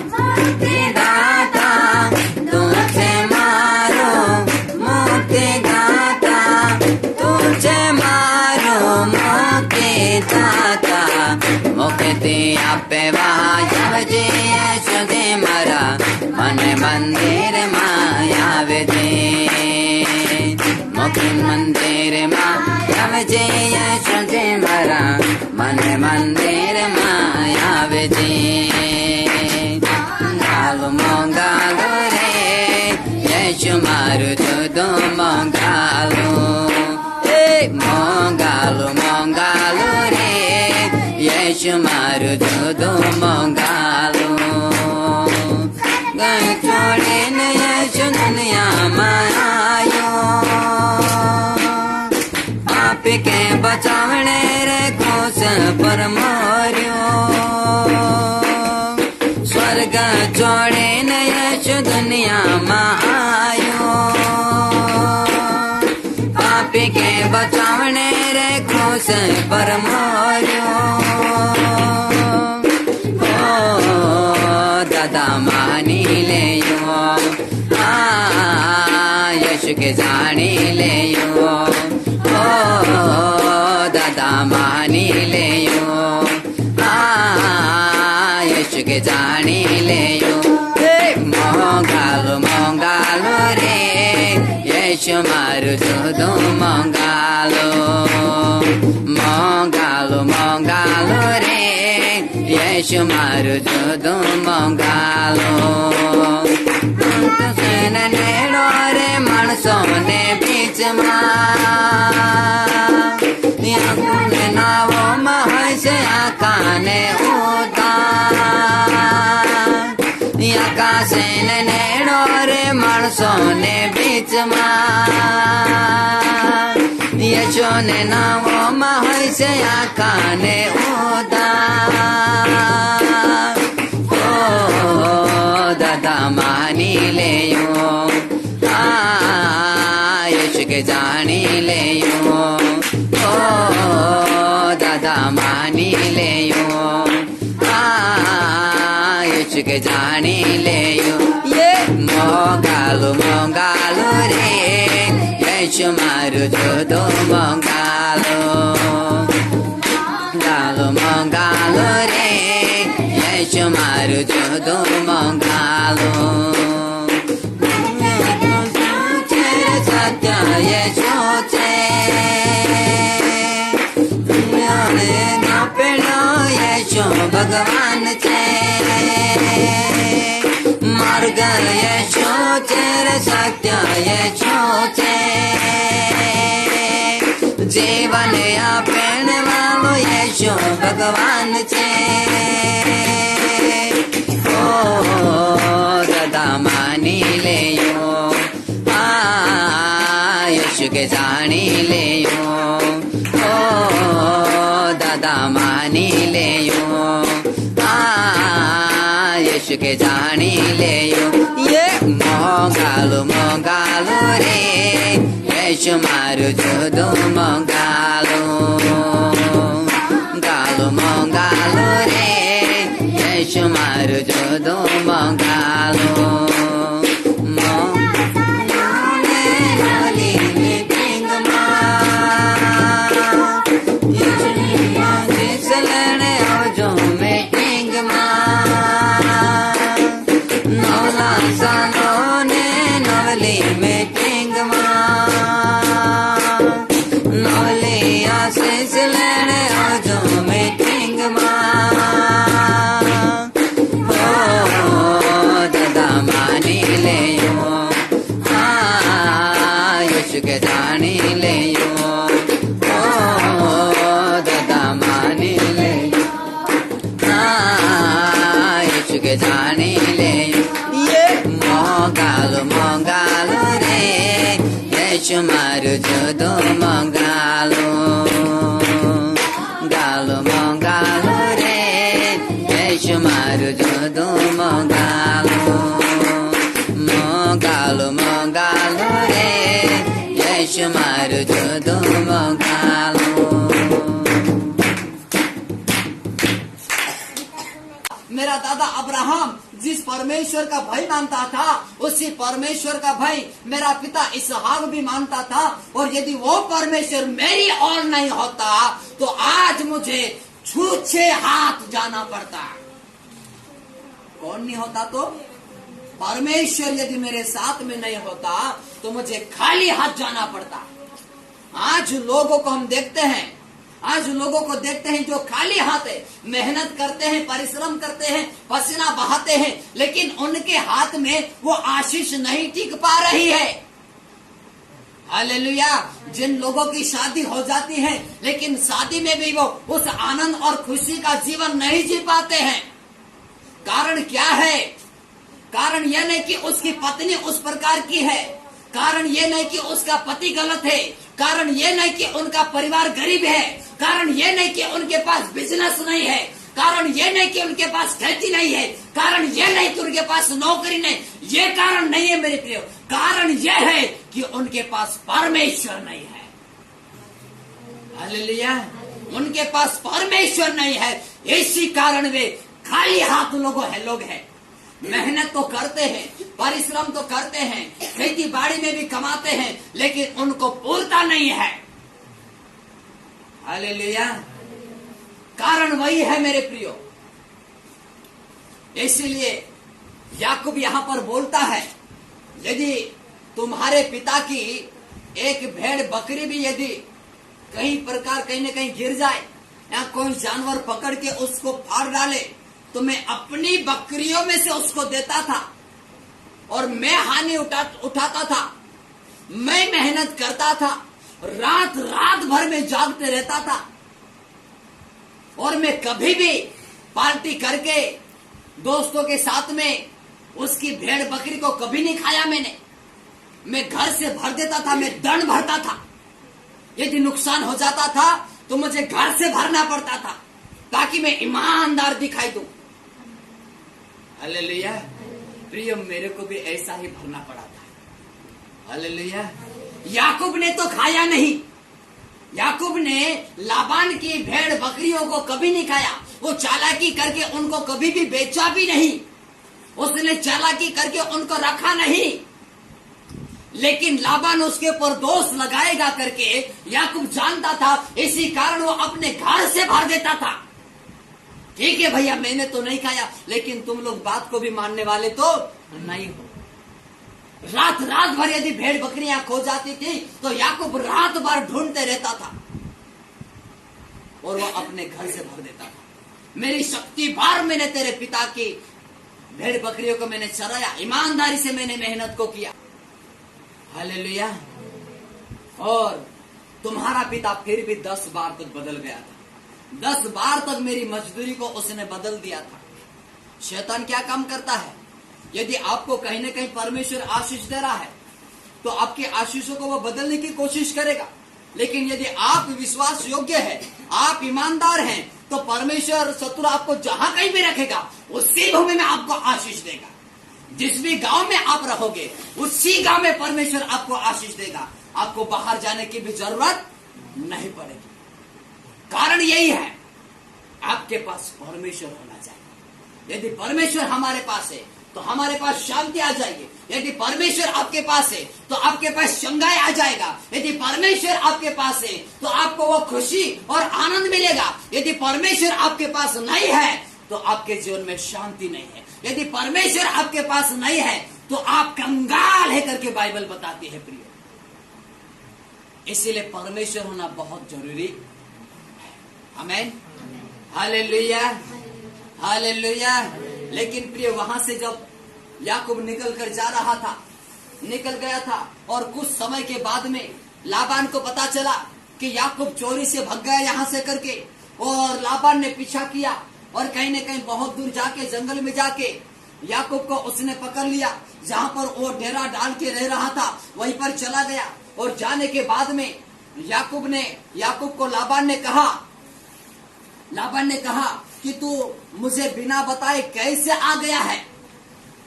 मुक्तिदाता तुझे मारो, मुक्तिदाता तुझे मारो, मुक्तिदाता मुक्ति आपे वायावजे यशोदे मारा मन मंदिर मायावजे, मुक्ति मंदिर मायावजे यशोदे मारा मन मंदिर मायावजे। गालो मंगालो रे यशु मारू जुदो मंगालो, मंगालो मंगालो रे यशु मारू जुदो मंगालो। गई छोड़े न यशु दुनिया में आयो, आप के बचावने रे कोस पर मोरियो, स्वर्ग छोड़े न यशु दुनिया में आयो, पापी के बचावने रे क्रूस पर मोरियो। ओ दादा मानी ले यो, यशु के जानी ले यो, ओ दादा मानी ले यो, यशु के जानी ले यो। मंगालो रे यशु मारू जुदो मंगालो, मंगालो मंगालो रे यशु मारू जुदो मंगालो। तुसेन नेड़ो रे मानसों ने बीच में नावो महसे आकाने उतार, आकाशे नेड़ो रे मानसों ने बीच यशो ने नावो महसे आकाने उतार। ओ दादा मानी ले यो, यशु के जानी ले यो, ओ दादा मानी ले यो, यशु के जानी ले यो। ये मंगालो मंगालो रे यशु मारू जुदो मंगालो, गालो मंगालो रे यशु मारू जुदो मंगालो। सत्य यशु छे यशु भगवान छे, मार्ग यशु छे रे सत्य यशु छे, जीवन आपने वालो यशु भगवान छे। ओ दादा मानी ले यो, यशु के जानी ले यो, ओ दादा मानी ले यो, यशु के जानी ले यो। ये मंगालो मंगालो रे यशु मारू जुदो मंगालो, गालो मंगालो रे यशु मारू जुदो मंगालो। के जानी ले यो, ओ दादा मानी ले यो, यशु के जानी ले यो। ये मंगालो मंगालो रे यशु मारू जुदो मंगालो, गालो मंगालो रे यशु मारू जुदो मंगालो, मंगालो मंगालो रे यशु मारू जुदो मंगालो। मेरा दादा अब्राहम जिस परमेश्वर का भय मानता था, उसी परमेश्वर का भय मेरा पिता इसहाक भी मानता था। और यदि वो परमेश्वर मेरी ओर नहीं होता तो आज मुझे छूछे हाथ जाना पड़ता। कौन नहीं होता तो? परमेश्वर यदि मेरे साथ में नहीं होता तो मुझे खाली हाथ जाना पड़ता। आज लोगों को हम देखते हैं, आज लोगों को देखते हैं जो खाली हाथ है, मेहनत करते हैं, परिश्रम करते हैं, पसीना बहाते हैं, लेकिन उनके हाथ में वो आशीष नहीं टिक पा रही है। हालेलुया। जिन लोगों की शादी हो जाती है लेकिन शादी में भी वो उस आनंद और खुशी का जीवन नहीं जी पाते हैं। कारण क्या है? कारण यह नहीं कि उसकी पत्नी उस प्रकार की है, कारण ये नहीं कि उसका पति गलत है, कारण ये नहीं कि उनका परिवार गरीब है, कारण ये नहीं कि उनके पास बिजनेस नहीं है, कारण ये नहीं कि उनके पास खेती नहीं है, कारण ये नहीं कि उनके पास नौकरी नहीं। ये कारण नहीं है मेरे प्रियो, कारण यह है कि उनके पास परमेश्वर नहीं है। हालेलुया। उनके पास परमेश्वर नहीं है, इसी कारण वे खाली हाथ लोग हैं। मेहनत तो करते हैं, परिश्रम तो करते हैं, खेती बाड़ी में भी कमाते हैं, लेकिन उनको पूरता नहीं है। हालेलुया। कारण वही है मेरे प्रियो। इसलिए याकूब यहां पर बोलता है, यदि तुम्हारे पिता की एक भेड़ बकरी भी यदि कहीं प्रकार कहीं न कहीं गिर जाए या कोई जानवर पकड़ के उसको फाड़ डाले तो मैं अपनी बकरियों में से उसको देता था और मैं हानि उठाता था। मैं मेहनत करता था, रात भर में जागते रहता था और मैं कभी भी पार्टी करके दोस्तों के साथ में उसकी भेड़ बकरी को कभी नहीं खाया मैंने। मैं घर से भर देता था, मैं दंड भरता था। यदि नुकसान हो जाता था तो मुझे घर से भरना पड़ता था ताकि मैं ईमानदार दिखाई दूं। हालेलुया। प्रिय, मेरे को भी ऐसा ही भरना पड़ा था। हालेलुया। याकूब ने तो खाया नहीं, याकूब ने लाबान की भेड़ बकरियों को कभी नहीं खाया। वो चालाकी करके उनको कभी भी बेचा भी नहीं, उसने चालाकी करके उनको रखा नहीं, लेकिन लाबान उसके ऊपर दोष लगाएगा करके याकूब जानता था, इसी कारण वो अपने घर से भर देता था। ठीक है भैया, मैंने तो नहीं खाया, लेकिन तुम लोग बात को भी मानने वाले तो नहीं हो। रात भर यदि भेड़ बकरियां खो जाती थी तो याकूब रात भर ढूंढते रहता था और वो अपने घर से भर देता था। मेरी शक्ति भर मैंने तेरे पिता की भेड़ बकरियों को मैंने चराया, ईमानदारी से मैंने मेहनत को किया। हालेलुया। और तुम्हारा पिता फिर भी 10 बार तक बदल गया था, 10 बार तक मेरी मजदूरी को उसने बदल दिया था। शैतान क्या काम करता है? यदि आपको कहीं न कहीं परमेश्वर आशीष दे रहा है तो आपके आशीषों को वो बदलने की कोशिश करेगा, लेकिन यदि आप विश्वास योग्य है, आप ईमानदार हैं, तो परमेश्वर शत्रु आपको जहां कहीं भी रखेगा उसी भूमि में आपको आशीष देगा। जिस भी गांव में आप रहोगे उसी गांव में परमेश्वर आपको आशीष देगा, आपको बाहर जाने की भी जरूरत नहीं पड़ेगी। कारण यही है, आपके पास परमेश्वर होना चाहिए। यदि परमेश्वर हमारे पास है तो हमारे पास शांति आ जाएगी। यदि परमेश्वर आपके पास है तो आपके पास शंगाई आ जाएगा। यदि परमेश्वर आपके पास है तो आपको वो खुशी और आनंद मिलेगा। यदि परमेश्वर आपके पास नहीं है तो आपके जीवन में शांति नहीं है। यदि परमेश्वर आपके पास नहीं है तो आप कंगाल है करके बाइबल बताती है प्रिय। इसीलिए परमेश्वर होना बहुत जरूरी है। आमीन। Hallelujah, hallelujah. लेकिन प्रिय, वहां से जब याकूब निकल कर जा रहा था, निकल गया था और कुछ समय के बाद में लाबान को पता चला कि याकूब चोरी से भाग गया यहां से करके, और लाबान ने पीछा किया और कहीं न कहीं बहुत दूर जाके जंगल में जाके याकूब को उसने पकड़ लिया। जहां पर वो डेरा डाल के रह रहा था वहीं पर चला गया। और जाने के बाद में याकूब को लाबान ने कहा कि तू मुझे बिना बताए कैसे आ गया है?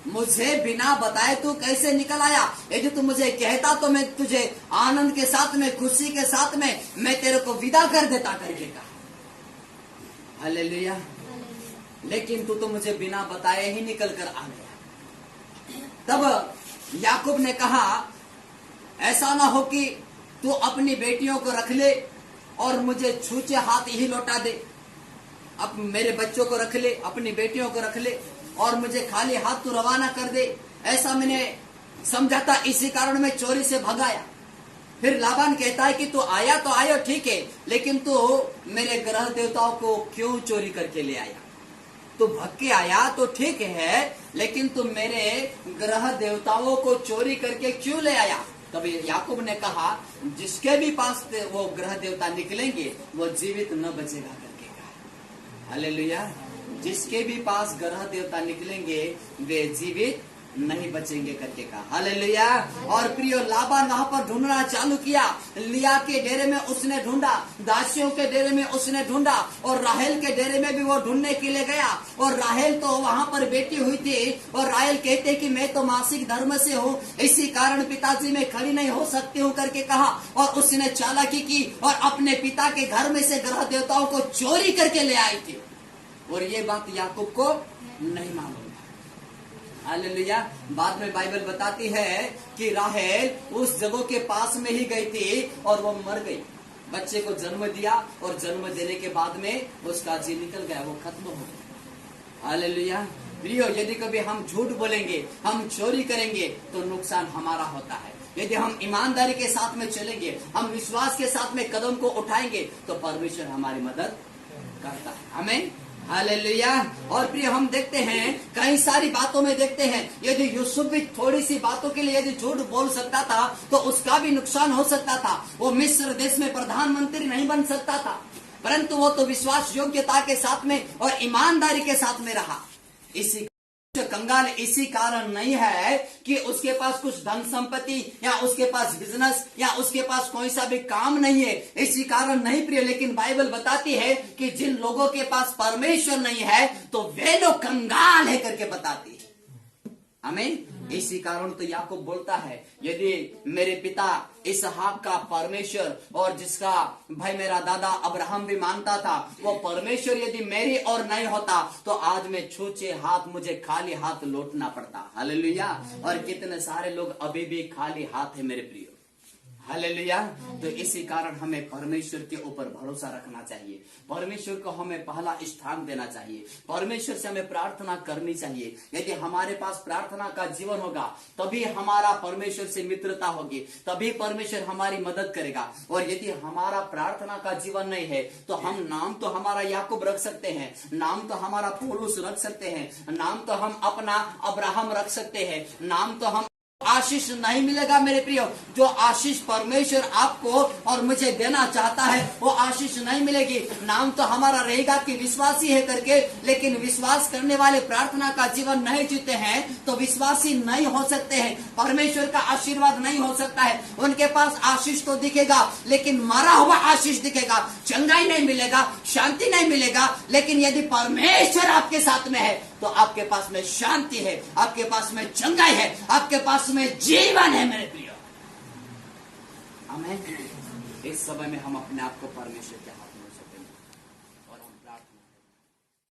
मुझे बिना बताए तू कैसे निकल आया? यदि तू मुझे कहता तो मैं तुझे आनंद के साथ में, खुशी के साथ में मैं तेरे को विदा कर देता करके कहा। हालेलुया। लेकिन तू तो मुझे बिना बताए ही निकल कर आ गया। तब याकूब ने कहा, ऐसा ना हो कि तू अपनी बेटियों को रख ले और मुझे छूचे हाथ ही लौटा दे। अब मेरे बच्चों को रख ले, अपनी बेटियों को रख ले और मुझे खाली हाथ तू रवाना कर दे, ऐसा मैंने समझा था, इसी कारण मैं चोरी से भगाया। फिर लाबान कहता है कि तू आया तो आया ठीक है, लेकिन तू मेरे ग्रह देवताओं को क्यों चोरी करके ले आया? तू भग के आया तो ठीक है, लेकिन तू मेरे ग्रह देवताओं को चोरी करके क्यों ले आया? तभी याकूब ने कहा, जिसके भी पास वो ग्रह देवता निकलेंगे वो जीवित न बचेगा करके कहा। हालेलुया। जिसके भी पास ग्रह देवता निकलेंगे वे जीवित नहीं बचेंगे करके कहा। हालेलुया। और प्रियो, लाबान वहां पर ढूंढना चालू किया। लिया के डेरे में उसने ढूंढा, दासियों के डेरे में उसने ढूंढा, और राहेल के डेरे में भी वो ढूंढने के लिए गया। और राहेल तो वहां पर बेटी हुई थी, और राहेल कहते कि मैं तो मासिक धर्म से हूँ, इसी कारण पिताजी में खड़ी नहीं हो सकती हूँ करके कहा। और उसने चालाकी की और अपने पिता के घर में से ग्रह देवताओं को चोरी करके ले आई थी। और ये बात याकूब को नहीं मालूम। हालेलुया। बाद में बाइबल बताती है कि राहेल उस जगह के पास में ही गई थी और वो मर गई, बच्चे को जन्म दिया, और जन्म देने के बाद में उसका जी निकल गया, वो खत्म हो गया। हालेलुया। प्रियो, यदि कभी हम झूठ बोलेंगे, हम चोरी करेंगे तो नुकसान हमारा होता है। यदि हम ईमानदारी के साथ में चलेंगे, हम विश्वास के साथ में कदम को उठाएंगे तो परमेश्वर हमारी मदद करता है। आमीन। हालेलुया। और प्रिय, हम देखते हैं कई सारी बातों में देखते हैं, यदि यूसुफ भी थोड़ी सी बातों के लिए यदि झूठ बोल सकता था तो उसका भी नुकसान हो सकता था। वो मिस्र देश में प्रधानमंत्री नहीं बन सकता था, परंतु वो तो विश्वास योग्यता के साथ में और ईमानदारी के साथ में रहा। इसी कंगाल इसी कारण नहीं है कि उसके पास कुछ धन संपत्ति या उसके पास बिजनेस या उसके पास कोई सा भी काम नहीं है, इसी कारण नहीं प्रिय। लेकिन बाइबल बताती है कि जिन लोगों के पास परमेश्वर नहीं है तो वे लोग कंगाल है करके बताती है। आमीन। इसी कारण तो याकूब बोलता है, यदि मेरे पिता इसहाक का परमेश्वर और जिसका भाई मेरा दादा अब्राहम भी मानता था, वो परमेश्वर यदि मेरी और नहीं होता तो आज मैं छूचे हाथ, मुझे खाली हाथ लौटना पड़ता। हालेलुया। और कितने सारे लोग अभी भी खाली हाथ है मेरे प्रियो। हालेलुया। तो इसी कारण हमें परमेश्वर के ऊपर भरोसा रखना चाहिए, परमेश्वर को हमें पहला स्थान देना चाहिए, परमेश्वर से हमें प्रार्थना करनी चाहिए। यदि हमारे पास प्रार्थना का जीवन होगा तभी हमारा परमेश्वर से मित्रता होगी, तभी परमेश्वर हमारी मदद करेगा। और यदि हमारा प्रार्थना का जीवन नहीं है तो हम नाम तो हमारा याकूब रख सकते हैं, नाम तो हमारा पौलुस रख सकते हैं, नाम तो हम अपना अब्राहम रख सकते हैं, नाम तो हम आशीष नहीं मिलेगा मेरे प्रियो। जो आशीष परमेश्वर आपको और मुझे देना चाहता है वो आशीष नहीं मिलेगी। नाम तो हमारा रहेगा कि विश्वासी है करके, लेकिन विश्वास करने वाले प्रार्थना का जीवन नहीं जीते हैं तो विश्वासी नहीं हो सकते हैं, परमेश्वर का आशीर्वाद नहीं हो सकता है। उनके पास आशीष तो दिखेगा लेकिन मरा हुआ आशीष दिखेगा, चंगाई नहीं मिलेगा, शांति नहीं मिलेगा। लेकिन यदि परमेश्वर आपके साथ में है तो आपके पास में शांति है, आपके पास में चंगाई है, आपके पास में जीवन है मेरे प्रियो। आमीन। इस समय में हम अपने आप को परमेश्वर के हाथ